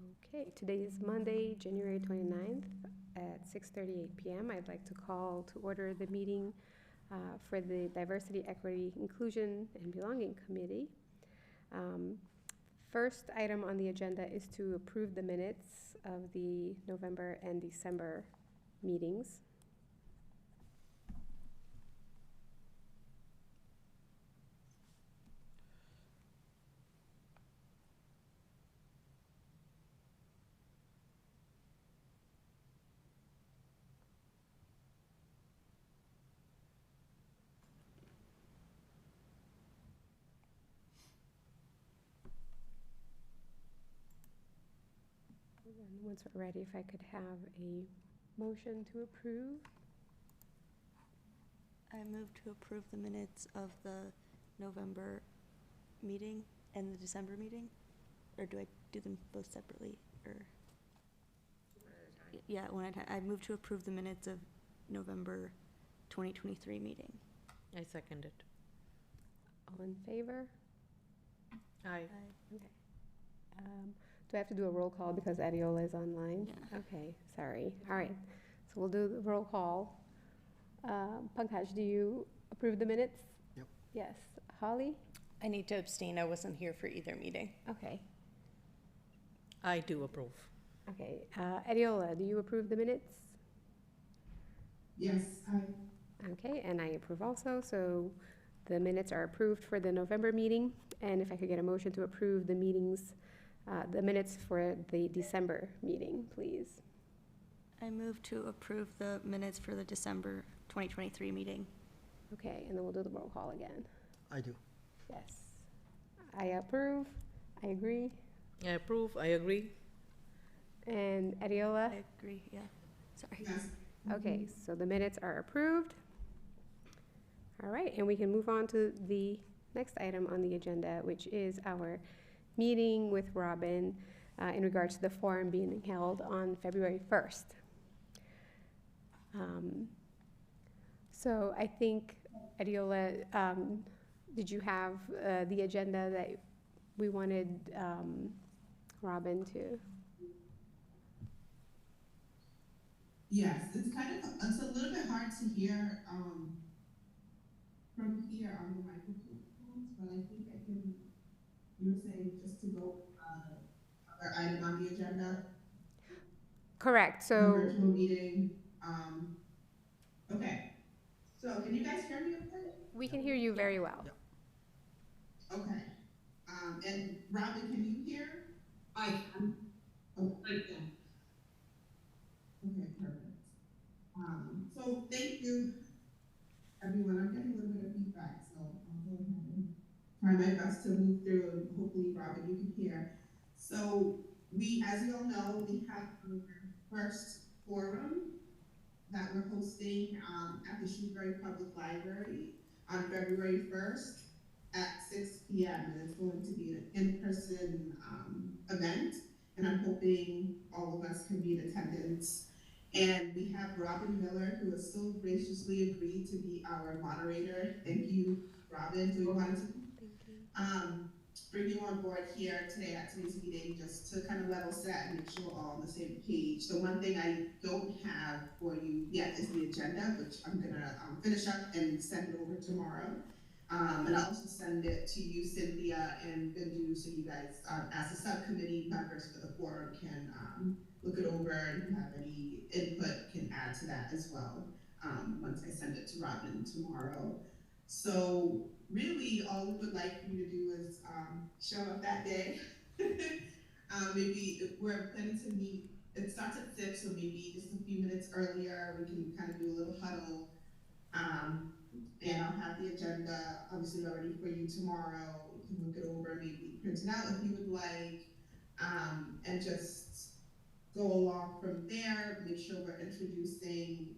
Okay, today is Monday, January 29th at 6:38 p.m. I'd like to call to order the meeting for the Diversity, Equity, Inclusion, and Belonging Committee. First item on the agenda is to approve the minutes of the November and December meetings. And once we're ready, if I could have a motion to approve. I move to approve the minutes of the November meeting and the December meeting? Or do I do them both separately, or? Yeah, one at a time. I move to approve the minutes of November 2023 meeting. I second it. All in favor? Aye. Okay. Do I have to do a roll call because Adiola is online? Yeah. Okay, sorry. All right, so we'll do the roll call. Pankaj, do you approve the minutes? Yep. Yes. Holly? I need to abstain. I wasn't here for either meeting. Okay. I do approve. Okay. Adiola, do you approve the minutes? Yes, Okay, and I approve also. So the minutes are approved for the November meeting. And if I could get a motion to approve the minutes for the December meeting, please. I move to approve the minutes for the December 2023 meeting. Okay, and then we'll do the roll call again. I do. Yes. I approve. I agree. I approve, I agree. And Adiola? I agree, yeah. Sorry. Yes. Okay, so the minutes are approved. All right, and we can move on to the next item on the agenda, which is our meeting with Robin in regards to the forum being held on February 1st. So I think, Adiola, did you have the agenda that we wanted Robin to? Yes, it's a little bit hard to hear from here on the microphones, but I think I can, you were saying just to go other item on the agenda, Correct, the so virtual meeting. Okay, so can you guys hear me okay? we can hear you very well. Okay, and Robin, can you hear? I can. Okay, okay, perfect. So thank you, everyone. I'm getting a little bit of feedback, so I'll go ahead and try my best to move through, and hopefully, Robin, you can hear. So we, as you all know, we have our first forum that we're hosting at the Shrewsbury Public Library on February 1st at 6 p.m. and it's going to be an in-person event, and I'm hoping all of us can be in attendance. And we have Robin Miller, who has so graciously agreed to be our moderator. Thank you, Robin. So we wanted to bring you on board here today at today's meeting just to kind of level set and make sure we're all on the same page. The one thing I don't have for you yet is the agenda, which I'm gonna finish up and send it over tomorrow. And I'll also send it to you, Cynthia and Bindu, so you guys, as the subcommittee members for the forum, can look it over, and if you have any input, can add to that as well once I send it to Robin tomorrow. So really, all we would like for you to do is show up that day. Maybe we're planning to meet, it starts at 6, so maybe just a few minutes earlier, we can kind of do a little huddle. And I'll have the agenda obviously already for you tomorrow. You can look it over, maybe print it out if you would like, and just go along from there. Make sure we're introducing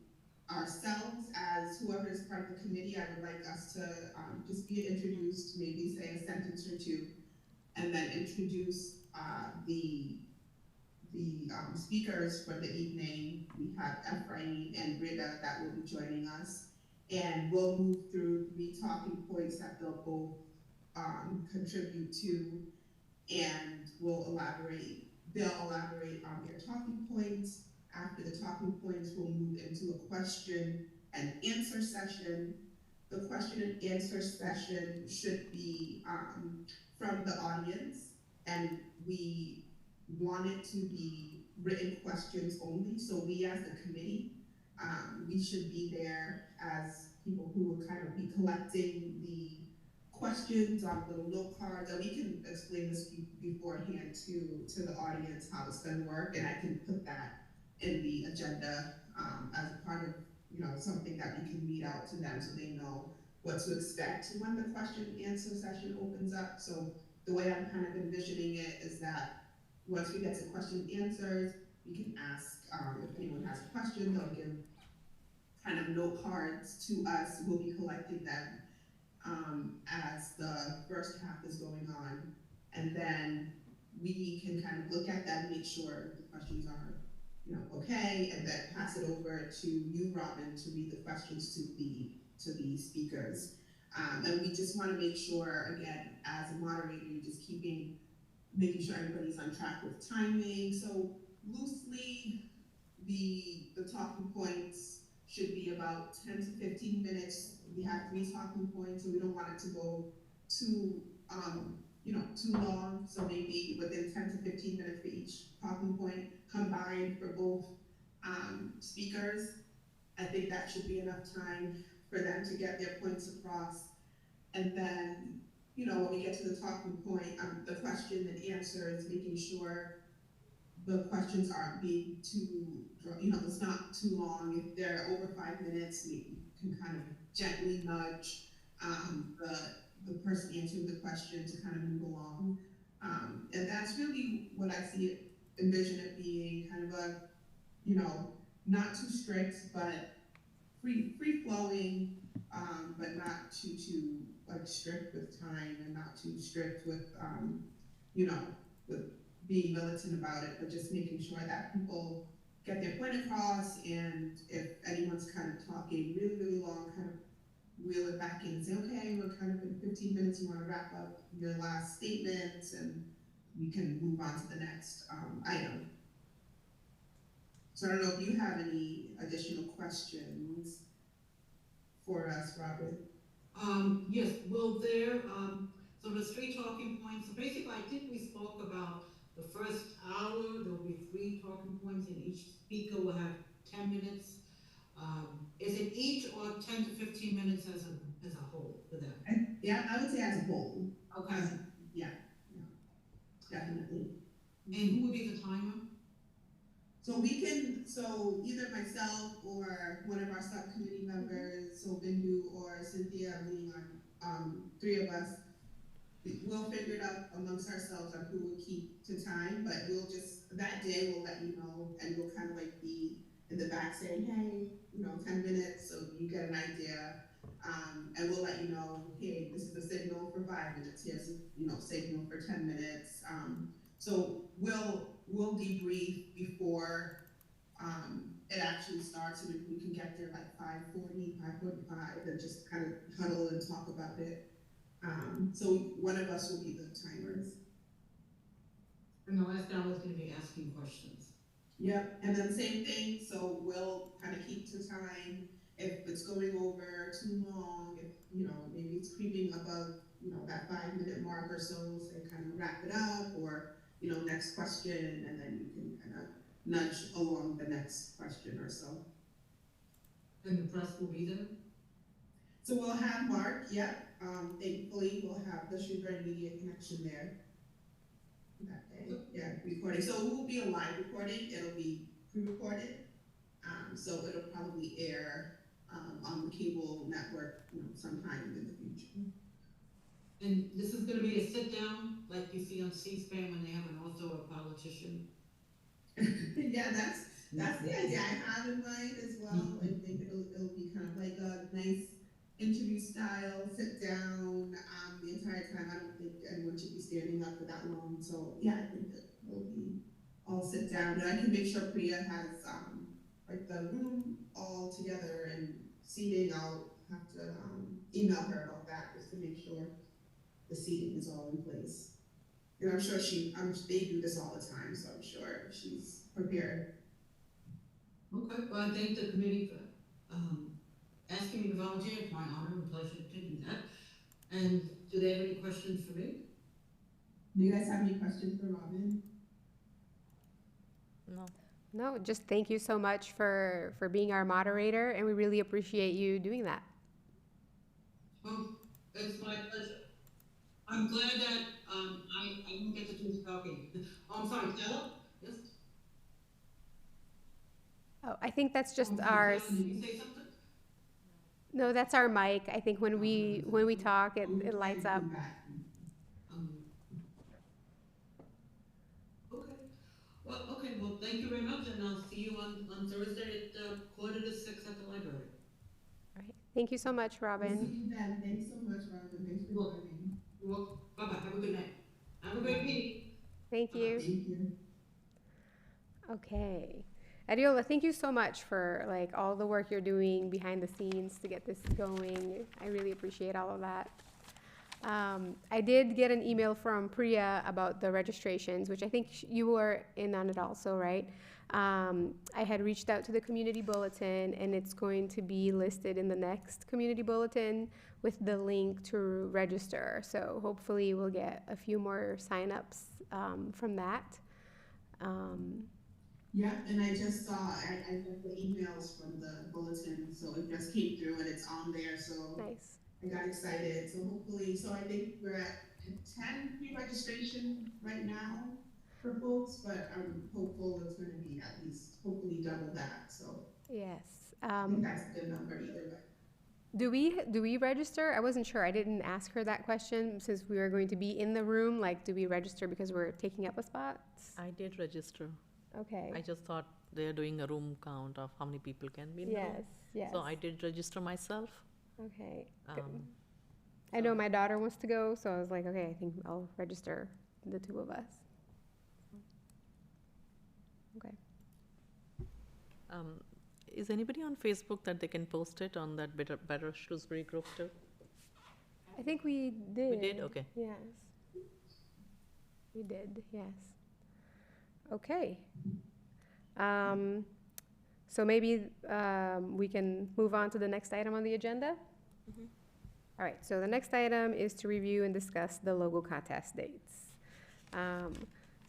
ourselves as whoever is part of the committee. I would like us to just be introduced, maybe say a sentence or two, and then introduce the speakers for the evening. We have Ephraim and Rita that will be joining us. And we'll move through 3 talking points that they'll both contribute to, and we'll elaborate they'll elaborate on their talking points. After the talking points, we'll move into a question and answer session. The question and answer session should be from the audience, and we want it to be written questions only. So we as the committee, we should be there as people who will kind of be collecting the questions on little note cards, and we can explain this beforehand to the audience how it's going to work, and I can put that in the agenda as a part of something that we can read out to them so they know what to expect when the question and answer session opens up. So the way I'm kind of envisioning it is that once we get to question and answers, we can ask if anyone has a question, they'll give kind of note cards to us. We'll be collecting them as the first half is going on, and then we can kind of look at them, make sure the questions are okay, and then pass it over to you, Robin, to read the questions to the speakers. And we just want to make sure, again, as a moderator, you're just making sure everybody's on track with timing. So loosely, the talking points should be about 10 to 15 minutes. We have 3 talking points, so we don't want it to go too too long. So maybe within 10 to 15 minutes for each talking point, combined for both speakers. I think that should be enough time for them to get their points across. And then, when we get to the talking point, the question and answers, making sure the questions aren't being too, it's not too long. If they're over 5 minutes, we can kind of gently nudge the person answering the question to kind of move along. And that's really what I see it, envision it being, kind of a, not too strict, but free flowing, but not too like strict with time, and not too strict with, with being militant about it, but just making sure that people get their point across, and if anyone's kind of talking really long, kind of reel it back in and say, okay, we're kind of in 15 minutes, you want to wrap up your last statements, and we can move on to the next item. So I don't know if you have any additional questions for us, Robin. Yes, well so there's 3 talking points. So basically, I think we spoke about the first hour, there will be 3 talking points, and each speaker will have 10 minutes. Is it each or 10 to 15 minutes as a whole for them? I would say as a whole. Okay. Yeah, definitely. And who would be the timer? So either myself or one of our subcommittee members, so Bindu or Cynthia, being on 3 of us, we'll figure it out amongst ourselves on who will keep to time, but that day we'll let you know, and we'll kind of like be in the back saying, hey, 10 minutes, so you get an idea, and we'll let you know, hey, this is the signal for 5 minutes, here's signal for 10 minutes. So we'll debrief before it actually starts, and we can get there like 5:40, 5:45, and just kind of huddle and talk about it. So one of us will be the timers. And the last hour is going to be asking questions. Yep, and then same thing, so we'll kind of keep to time. If it's going over too long, if maybe it's creeping above that 5-minute mark or so, say kind of wrap it up, or next question, and then you can kind of nudge along the next question or so. And the press will be there? So we'll have Mark, yep. Thankfully, we'll have the Shrewsbury Media Connection there that day. Yeah, recording. So it won't be a live recording, it'll be pre-recorded. So it'll probably air on the cable network sometime in the future. And this is going to be a sit-down, like you see on C-SPAN when they have an author or politician? Yeah, that's the idea I have in mind as well. I think it'll be kind of like a nice interview style, sit down the entire time. I don't think anyone should be standing up for that long. So yeah, I think that we'll be all sit down. And I can make sure Priya has like the room all together and seating. I'll have to email her about that just to make sure the seating is all in place. And I'm sure they do this all the time, so I'm sure she's prepared. Okay, well, I thank the committee for, um, asking me to volunteer. It's my honor and pleasure to do that. And do they have any questions for me? Do you guys have any questions for Robin? No. No, just thank you so much for being our moderator, and we really appreciate you doing that. Well, it's my pleasure. I'm glad that, I didn't get to do the talking. Oh, I'm sorry, Taylor? Yes? Oh, I think that's Oh, just I'm sorry, our, Taylor, did you say something? no, that's our mic. I think when Oh, we talk, it lights up. Come back. Um, okay. Well, okay, well, thank you very much, and I'll see you on Thursday at, 5:45 at the library. All right. Thank you so much, We'll see Robin. you then. Thanks so much, Robin. Thanks for You're welcome. joining. You're welcome. Bye-bye, have a good night. Have a great Bye. meeting. Thank Bye-bye. you. Thank you. Okay. Adiola, thank you so much for like all the work you're doing behind the scenes to get this going. I really appreciate all of that. I did get an email from Priya about the registrations, which I think you were in on it also, right? I had reached out to the community bulletin, and it's going to be listed in the next community bulletin with the link to register. So hopefully we'll get a few more signups from that. Yeah, and I just saw, I got the emails from the bulletin, so it just came through and it's on there, so Nice. I got excited. So hopefully, so I think we're at 10 pre-registration right now for folks, but I'm hopeful it's gonna be at least hopefully double that, so Yes. I think that's a good number either way. Do we register? I wasn't sure. I didn't ask her that question since we were going to be in the room. Like, do we register because we're taking up a spot? I did register. Okay. I just thought they're doing a room count of how many people can be in the room. Yes, yes. So I did register myself. Okay. Good. I so- know my daughter wants to go, so I was like, okay, I think I'll register the two of us. Okay. Is anybody on Facebook that they can post it on that Better Shrewsbury group too? I think we did. We did? Okay. Yes. We did, yes. Okay. So maybe we can move on to the next item on the agenda? Mhm. All right, so the next item is to review and discuss the logo contest dates.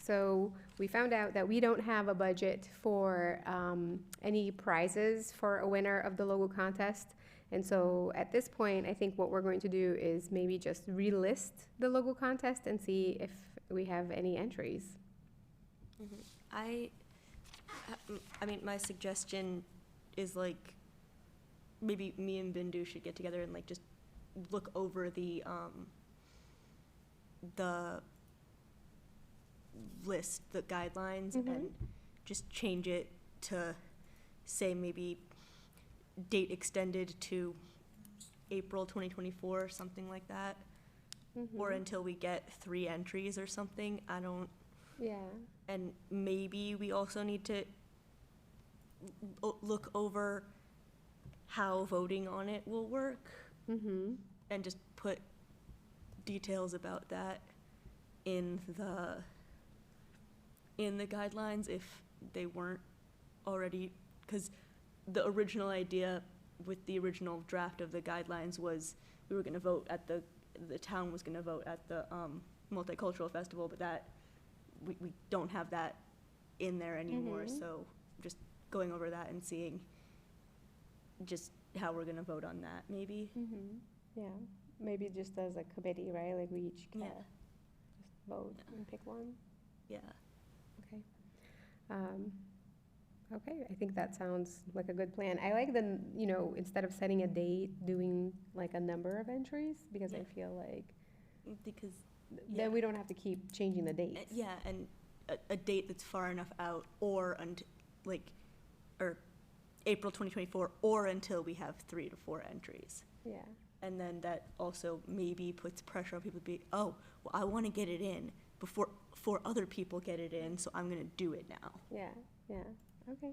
So we found out that we don't have a budget for any prizes for a winner of the logo contest. And so at this point, I think what we're going to do is maybe just relist the logo contest and see if we have any entries. Mhm. I mean, my suggestion is like, maybe me and Bindu should get together and like just look over the list, the guidelines, and just change it to say maybe date extended to April 2024, or something like that. Or until we get 3 entries or something. I don't, Yeah. and maybe we also need to look over how voting on it will work Mm-hmm. and just put details about that in the guidelines if they weren't already, because the original idea with the original draft of the guidelines was we were gonna vote at the town was gonna vote at the multicultural festival, but that we don't have that in there anymore. So just going over that and seeing just how we're gonna vote on that, maybe. Yeah, maybe just as a committee, right? Like we each can Yeah. just vote and pick one. Yeah. Okay. Okay, I think that sounds like a good plan. I like the, instead of setting a date, doing like a number of entries, because I Yeah. feel like Because then we don't have to keep changing the dates. yeah, and a date that's far enough out, or or April 2024, or until we have 3 to 4 entries. Yeah, And then that also maybe puts pressure on people to be, oh, well, I want to get it in before 4 other people get it in, so I'm going to do it now. yeah, yeah. Okay.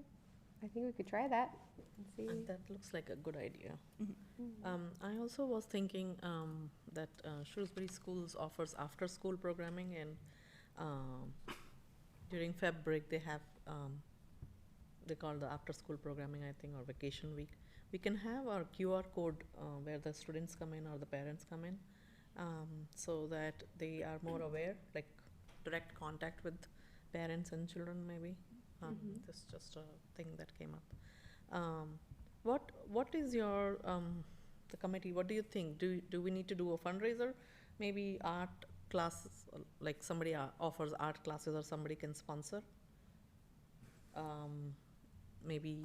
I think we could try that and see. And that looks like a good idea. Mhm. I also was thinking that Shrewsbury Schools offers after-school programming, and um, during Feb break, they have, they call the after-school programming, I think, or vacation week. We can have our QR code where the students come in or the parents come in, so that they are more aware, like direct contact with parents and children maybe. This is just a thing that came up. What is your, the committee, what do you think? Do we need to do a fundraiser? Maybe art classes, like somebody offers art classes or somebody can sponsor? Maybe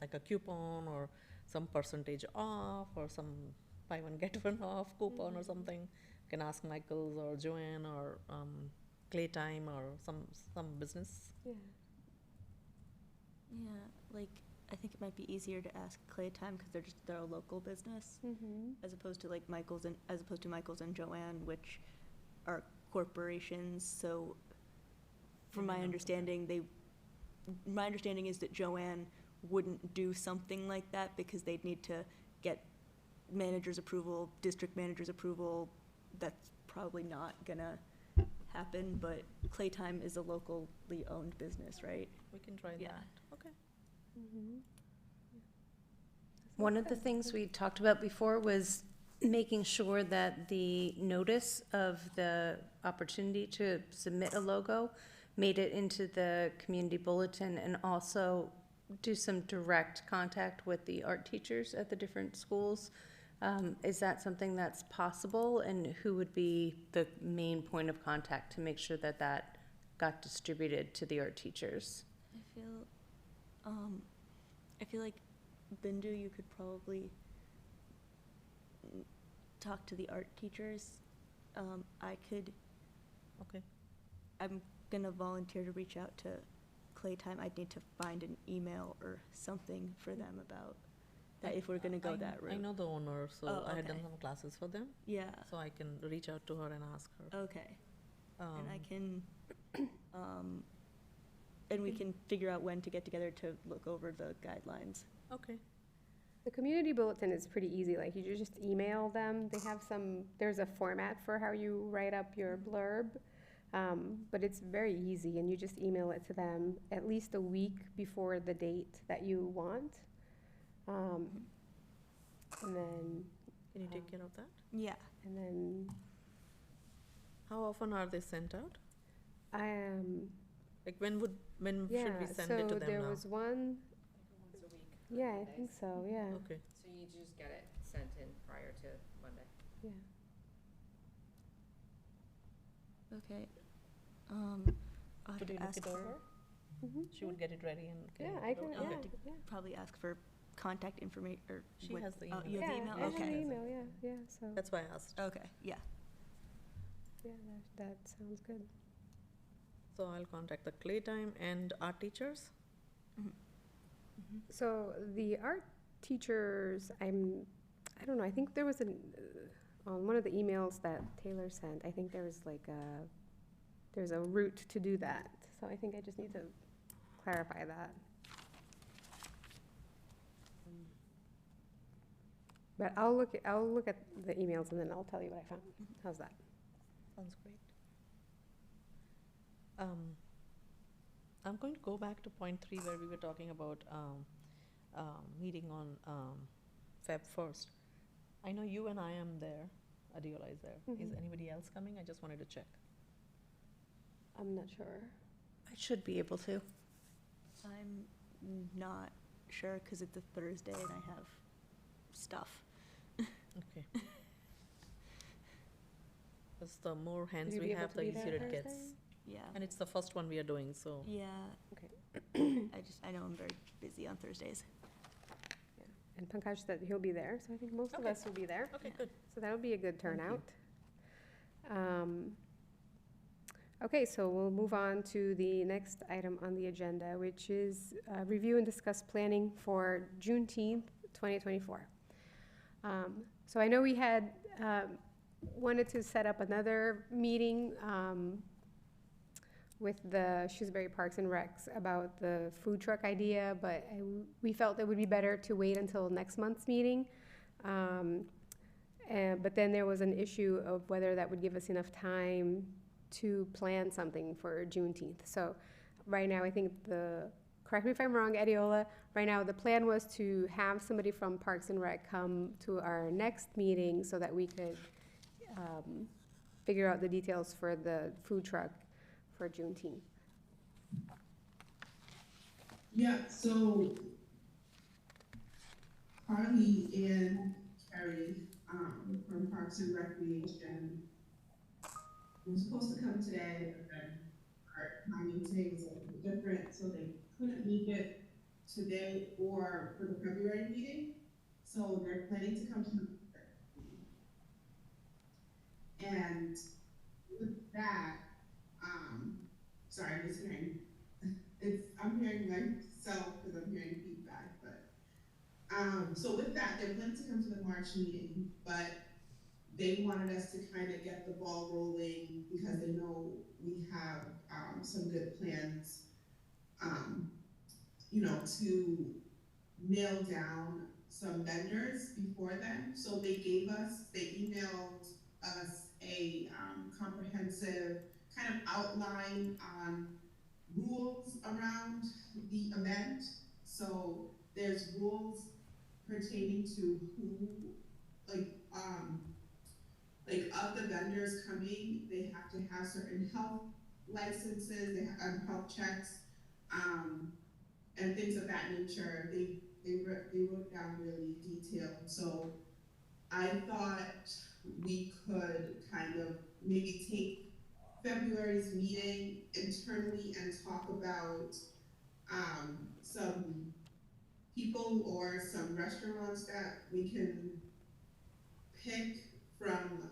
like a coupon or some percentage off or some buy one get one off coupon or something. Can ask Michael's or Joanne or Clay Time or some business. Yeah. Yeah, like, I think it might be easier to ask Clay Time because they're a local business, as opposed to like Michael's and Joanne, which are corporations. So, from my understanding, my understanding is that Joanne wouldn't do something like that because they'd need to get manager's approval, district manager's approval. That's probably not gonna happen, but Clay Time is a locally owned business, right? We can try Yeah. that. Okay. One of the things we talked about before was making sure that the notice of the opportunity to submit a logo made it into the community bulletin, and also do some direct contact with the art teachers at the different schools. Is that something that's possible, and who would be the main point of contact to make sure that that got distributed to the art teachers? I feel like Bindu, you could probably talk to the art teachers. I could. Okay. I'm gonna volunteer to reach out to Clay Time. I'd need to find an email or something for them about that if we're gonna go that route. I know the owner, so Oh, I had done okay. some classes for them, Yeah. so I can reach out to her and ask her. Okay. And I Um, can, and we can figure out when to get together to look over the guidelines. Okay. The community bulletin is pretty easy, like you just email them, they have there's a format for how you write up your blurb, but it's very easy, and you just email it to them at least a week before the date that you want. And then, Can you take care of that? Yeah. and then, How often are they sent out? Like when should yeah, we send it to so them there now? was one, Once a week. yeah, I think so, yeah, Okay. So you need to just get it sent in prior to Monday. yeah. Okay. I'll have Could to you look ask it for, over? Mhm. She would get it ready and. Yeah, I can, Okay. yeah, yeah. probably ask for contact information, or. She what- has the oh, email. you have the Yeah, email? I have the Okay. email, yeah, so, That's why I asked. Okay, yeah. yeah, that sounds good. So I'll contact the Clay Time and art teachers. So the art teachers, I don't know, I think there was on one of the emails that Taylor sent, I think there's a route to do that. So I think I just need to clarify that. But I'll look at the emails and then I'll tell you what I found. How's that? Sounds great. I'm going to go back to point 3 where we were talking about meeting on Feb 1st. I know you and I am there. Adiola is there. Is Mhm. anybody else coming? I just wanted to check. I'm not sure. I should be able to. I'm not sure because it's a Thursday and I have stuff. Okay. Because the more hands you we be able have, to the be there easier it gets. Thursday? Yeah. And it's the first one we are doing, so. Yeah. Okay. I know I'm very busy on Thursdays. And Pankaj said he'll be there, so I think most of Okay. us will be there. Okay, Yeah. good. So that'll be a good Thank you. turnout. Okay, so we'll move on to the next item on the agenda, which is review and discuss planning for Juneteenth, 2024. So I know we had wanted to set up another meeting with the Shrewsbury Parks and Recs about the food truck idea, but we felt it would be better to wait until next month's meeting. But then there was an issue of whether that would give us enough time to plan something for Juneteenth. So right now, I think correct me if I'm wrong, Adiola, right now the plan was to have somebody from Parks and Rec come to our next meeting so that we could figure out the details for the food truck for Juneteenth. Yeah, so Carly and Carrie, from Parks and Recreation were supposed to come today, but then our timing today was a little bit different, so they couldn't make it today or for the February meeting. So they're planning to come to the and with that, sorry, I'm just hearing, I'm hearing myself because I'm hearing feedback, but, so with that, they're planning to come to the March meeting, but they wanted us to kind of get the ball rolling because they know we have, some good plans, to nail down some vendors before then. So they emailed us a comprehensive kind of outline on rules around the event. So there's rules pertaining to who, of the vendors coming, they have to have certain health licenses, they have health checks, and things of that nature. They wrote down really detailed. So I thought we could kind of maybe take February's meeting internally and talk about some people or some restaurants that we can pick from,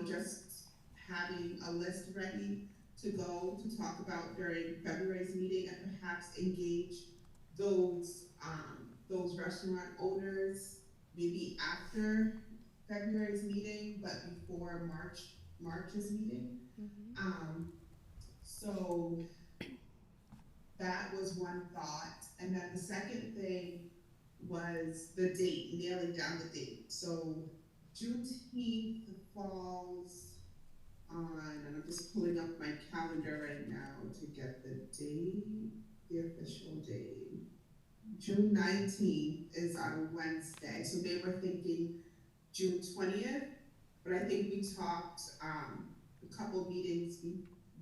just having a list ready to go to talk about during February's meeting, and perhaps engage those restaurant owners maybe after February's meeting, but before March's meeting. So that was one thought. And then the second thing was the date, nailing down the date. So Juneteenth falls on, and I'm just pulling up my calendar right now to get the date, the official date. June 19th is on a Wednesday. So they were thinking June 20th, but I think we talked a couple meetings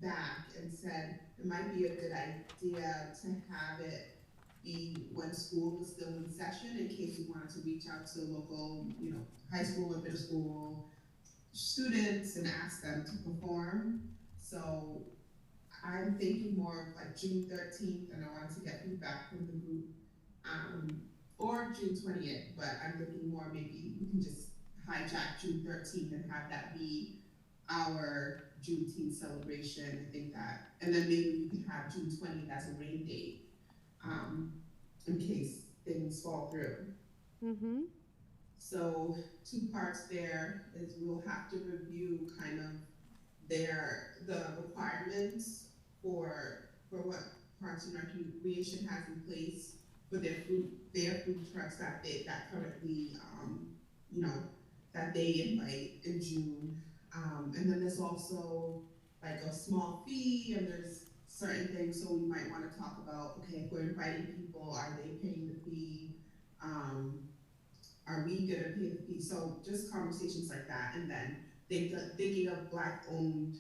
back and said it might be a good idea to have it be when school was still in session, in case we wanted to reach out to local, high school and middle school students and ask them to perform. So I'm thinking more of like June 13th, and I wanted to get feedback from the group, or June 20th, but I'm thinking more maybe we can just hijack June 13th and have that be our Juneteenth celebration. I think that, and then maybe we can have June 20th as a rain date, in case things fall through. Mm-hmm. So 2 parts there is we'll have to review kind of the requirements for what Parks and Recreation has in place for their food trucks that currently that they invite in June. And then there's also like a small fee, and there's certain things. So we might want to talk about, okay, if we're inviting people, are they paying the fee? Are we gonna pay the fee? So just conversations like that. And then thinking of Black-owned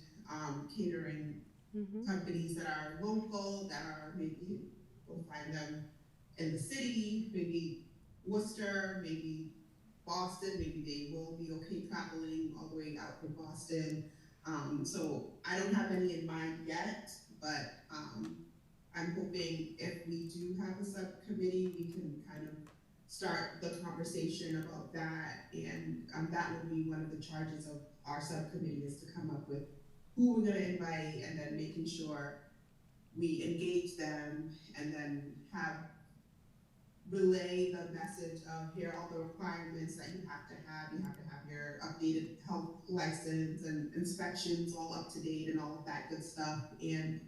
catering companies that are local, that are maybe we'll find them in the city, maybe Worcester, maybe Boston, maybe they will be okay traveling all the way out to Boston. So I don't have any in mind yet, but I'm hoping if we do have a subcommittee, we can kind of start the conversation about that, and that would be one of the charges of our subcommittee, is to come up with who we're going to invite, and then making sure we engage them, and then relay the message of here are all the requirements that you have to have. You have to have your updated health license and inspections all up to date and all of that good stuff, and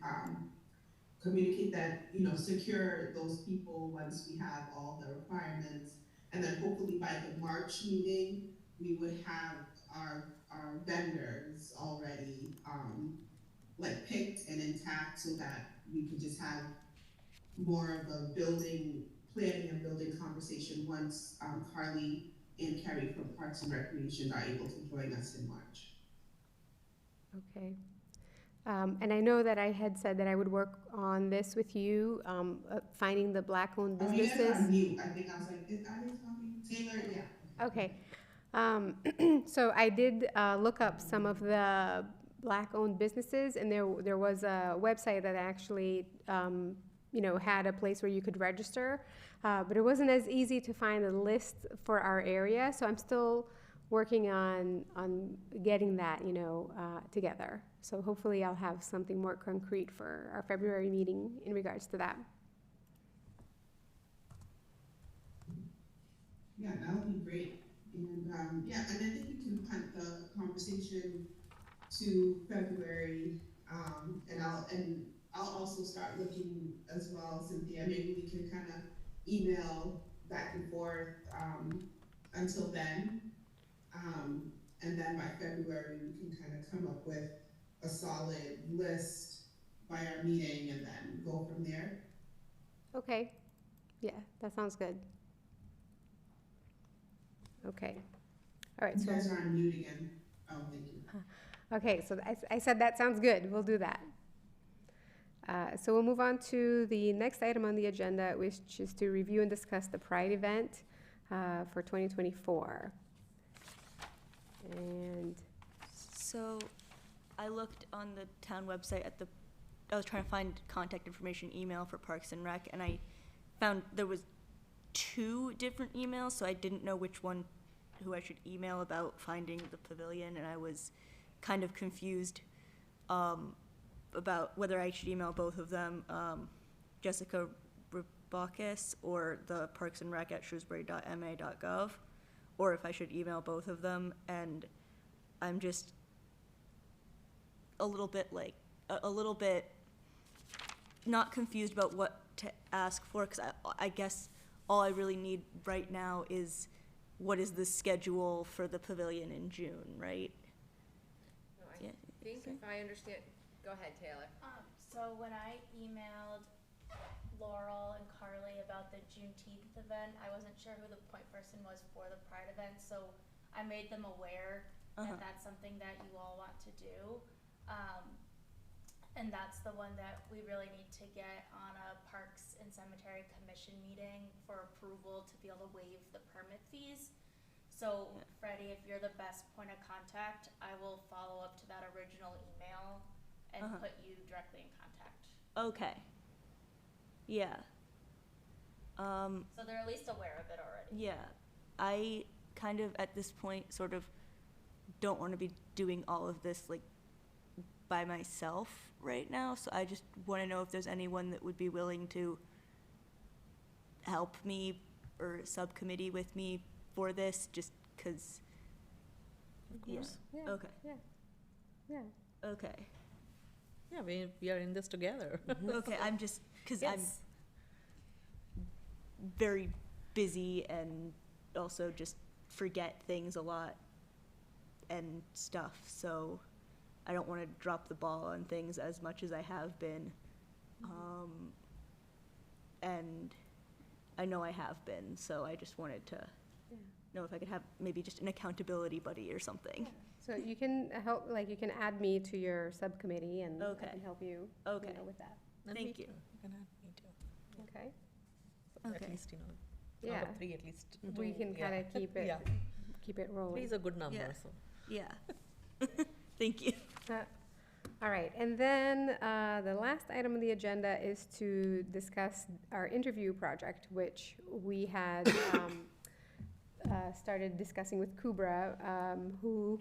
communicate that, secure those people once we have all the requirements. And then hopefully by the March meeting, we would have our our vendors already, like picked and intact so that we could just have more of a building, planning and building conversation once, Carly and Kerry from Parks and Recreation are able to join us in March. Okay. And I know that I had said that I would work on this with you, finding the Black-owned Oh, you guys are businesses. mute. I think I was like, are they talking? Taylor? Yeah. Okay. So I did look up some of the Black-owned businesses, and there was a website that actually, had a place where you could register, but it wasn't as easy to find a list for our area. So I'm still working on getting that, together. So hopefully I'll have something more concrete for our February meeting in regards to that. Yeah, that would be great. And and I think we can punt the conversation to February. I'll also start looking as well, Cynthia. Maybe we can kind of email back and forth until then. And then by February, we can kind of come up with a solid list by our meeting and then go from there. Okay. Yeah, that sounds good. Okay. All right. You So guys are on mute again. Oh, thank you. okay, so I said that sounds good. We'll do that. So we'll move on to the next item on the agenda, which is to review and discuss the Pride event for 2024. And So I looked on the town website I was trying to find contact information email for Parks and Rec, and I found there was 2 different emails, so I didn't know who I should email about finding the pavilion, and I was kind of confused about whether I should email both of them, Jessica Rabakis or the Parks and Rec at shrewsbury.ma.gov, or if I should email both of them, and I'm just a little bit not confused about what to ask for, because I guess all I really need right now is what is the schedule for the pavilion in June, right? No, I Yeah. think if I understand, go ahead, Taylor. So when I emailed Laurel and Carly about the Juneteenth event, I wasn't sure who the point person was for the Pride event, so I made them aware that that's something that you all want to do. And that's the one that we really need to get on a Parks and Cemetery Commission meeting for approval to be able to waive the permit fees. So Freddie, if you're the best point of contact, I will follow up to that original email and put you directly in contact. Okay. Yeah. So they're at least aware of it already. Yeah. I kind of, at this point, sort of don't want to be doing all of this, like, by myself right now, so I just want to know if there's anyone that would be willing to help me or subcommittee with me for this, just because. of course. Yeah. Okay. Yeah. Okay. Yeah, we are in this together. Okay. I'm just because Yes. I'm very busy and also just forget things a lot and stuff, so I don't want to drop the ball on things as much as I have been. And I know I have been, so I just wanted to know if I could have maybe just an accountability buddy or something. So you can help, you can add me to your subcommittee, and I Okay. can help you, Okay. with that. And Thank me you. too. You can add me too. Okay. At Okay. least, Yeah. out of 3 at least. We can kind of keep it, Yeah. keep it rolling. 3 is a good number, Yeah. so. Yeah. Thank you. All right, and then the last item on the agenda is to discuss our interview project, which we had started discussing with Kubra, who,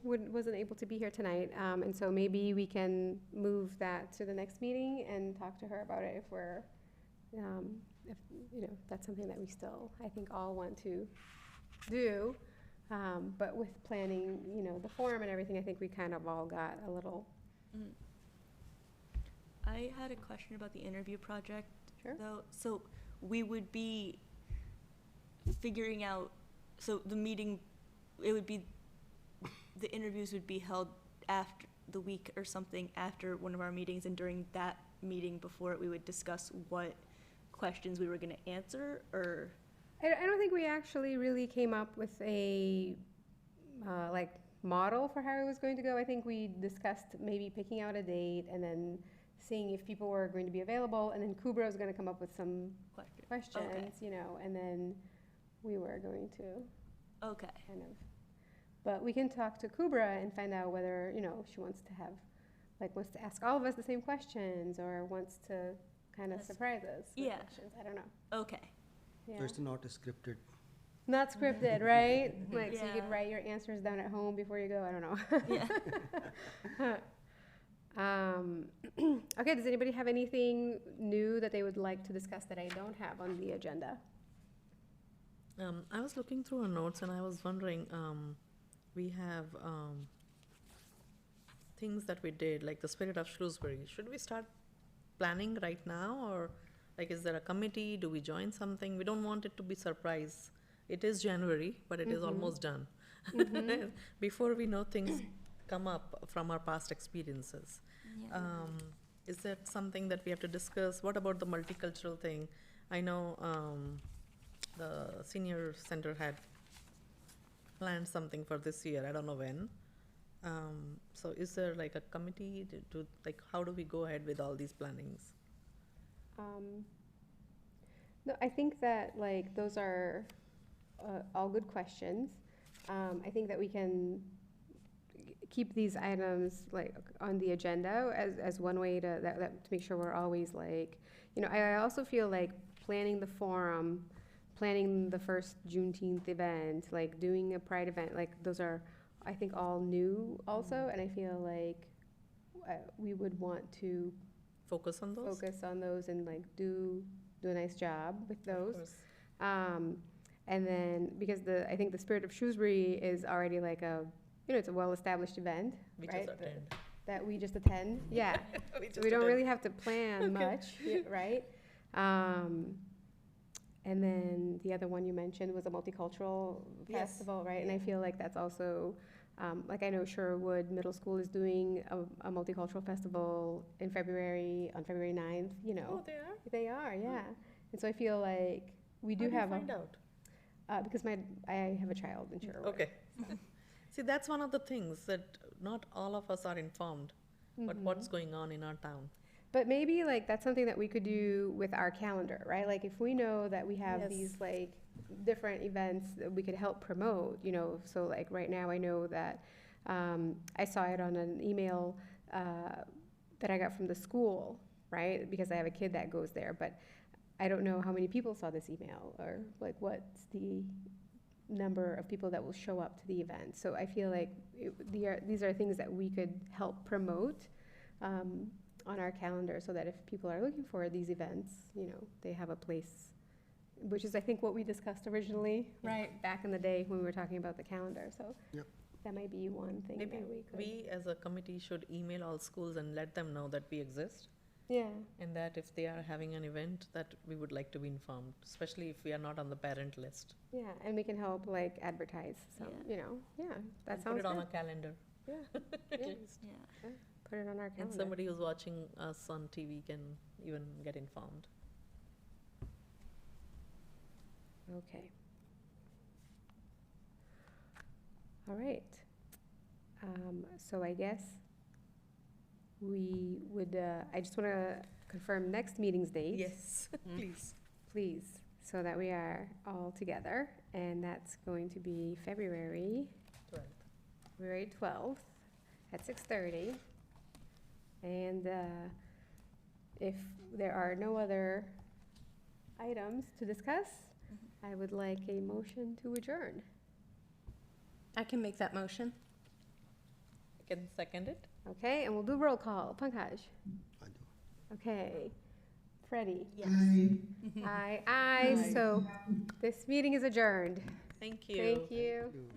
wasn't able to be here tonight. And so maybe we can move that to the next meeting and talk to her about it if we're, if that's something that we still, I think, all want to do. But with planning, the forum and everything, I think we kind of all got a little. I had a question about the interview project, Sure. though. So we would be figuring out, so the meeting, it would be the interviews would be held after the week or something after one of our meetings, and during that meeting before it, we would discuss what questions we were gonna answer, or? I don't think we actually really came up with a, like, model for how it was going to go. I think we discussed maybe picking out a date and then seeing if people were going to be available, and then Kubra was gonna come up with some questions, you know, and then we were going to Okay, kind of, but we can talk to Kubra and find out whether, you know, she wants to have, like, wants to ask all of us the same questions, or wants to kind of Yes. surprise us with Yeah. questions. I don't know. okay, Yeah. So it's not scripted. Not scripted, right? Like, so you Yeah. could write your answers down at home before you go. I don't know. yeah. Okay, does anybody have anything new that they would like to discuss that I don't have on the agenda? I was looking through our notes and I was wondering, we have things that we did, like the Spirit of Shrewsbury. Should we start planning right now, or like, is there a committee? Do we join something? We don't want it to be surprise. It is January, but it is almost done. Before we know, things come up from our past experiences. Is that something that we have to discuss? What about the multicultural thing? I know the senior center had planned something for this year. I don't know when. So is there like a committee to like, how do we go ahead with all these plannings? No, I think that, like, those are all good questions. I think that we can keep these items, like, on the agenda as one way to to make sure we're always, like, you know, I also feel like planning the forum, planning the first Juneteenth event, like doing a Pride event, like, those are, I think, all new also, and I feel like we would want to Focus on those? focus on those and, like, do a nice job with Of those. course. And then, because I think the Spirit of Shrewsbury is already like a, you know, it's a well-established event, We right? just attend. That we just attend, yeah. We So just we don't attend. really have to plan much, right? And then the other one you mentioned was a multicultural Yes. festival, right? And I feel like that's also, like, I know Sherwood Middle School is doing a multicultural festival in February, on February 9th, you know. Oh, they are? They are, yeah. And so I feel like we do How have you find out? because I have a child in Sherwood. Okay. See, that's one of the things that not all of us are informed, but what's going on in our town. But maybe, like, that's something that we could do with our calendar, right? Like, if we know that we have Yes. these, like, different events that we could help promote, you know, so, like, right now I know that, I saw it on an email, that I got from the school, right? Because I have a kid that goes there, but I don't know how many people saw this email, or, like, what's the number of people that will show up to the event. So I feel like these are things that we could help promote, on our calendar, so that if people are looking for these events, you know, they have a place, which is, I think, what we discussed originally, right, back in the day when we were talking about the calendar, so. Yep. That might be one thing Maybe that we could. we as a committee should email all schools and let them know that we exist, Yeah, and that if they are having an event, that we would like to be informed, especially if we are not on the parent list. yeah, and we can help, like, advertise some, Yeah. you know, yeah, that And sounds put it on good. a calendar. Yeah, At Yeah. least. Yeah. put it on our And calendar. somebody who's watching us on TV can even get informed. Okay. All right. So I guess we would, I just want to confirm next meeting's date. Yes, please. Please, so that we are all together, and that's going to be February 12th at 6:30. And if there are no other items to discuss, I would like a motion to adjourn. I can make that motion. I can second it. Okay, and we'll do roll call. Pankaj? I do. Okay. Freddie? Yes. Aye, aye. So this meeting is adjourned. Thank you. Thank you. You.